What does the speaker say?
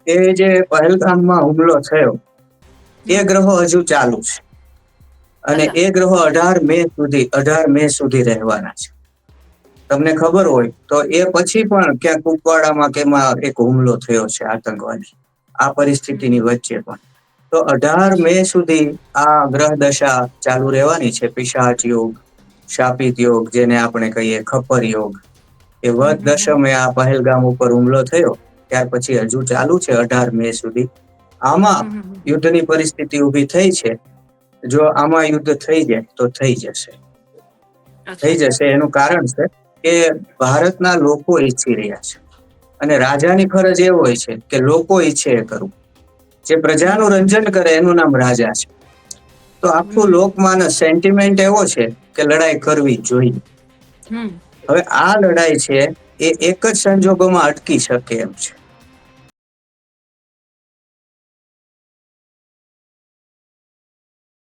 એ જે પહેલગામમાં હુમલો થયો એ હમ. ગ્રહો હજુ ચાલુ છે, અને અલા. એ ગ્રહો 18 મે સુધી રહેવાના છે. તમને ખબર હોય તો એ પછી પણ ક્યાં કુપવાડામાં કેમાં એક હુમલો થયો છે આતંકવાદી, આ પરિસ્થિતિની હમ. વચ્ચે પણ. તો 18 મે સુધી આ ગ્રહ દશા ચાલુ રહેવાની છે. પિશાચ યોગ, શાપિત યોગ, જેને આપણે કહીએ ખપ્પર યોગ, એ હમ. વધ હમ. દશમે આ પહેલગામ ઉપર હુમલો થયો ત્યાર પછી હજુ ચાલુ છે 18 મે સુધી. આમાં હમ. હમ. યુદ્ધની પરિસ્થિતિ ઊભી થઈ છે. જો આમાં યુદ્ધ થઈ જાય તો થઈ જશે. થઈ અચ્છા. જશે એનું કારણ છે કે ભારતના લોકો ઈચ્છી રહ્યા છે, અને રાજાની ફરજ એ હોય છે કે લોકો ઈચ્છે એ કરવું. જે પ્રજાનું હમ. રંજન કરે એનું નામ રાજા છે. તો આખું હમ. લોકમાનસ સેન્ટિમેન્ટ એવો છે કે લડાઈ કરવી જોઈએ. હમ. હવે આ લડાઈ છે એ એક જ સંજોગોમાં અટકી શકે એમ છે.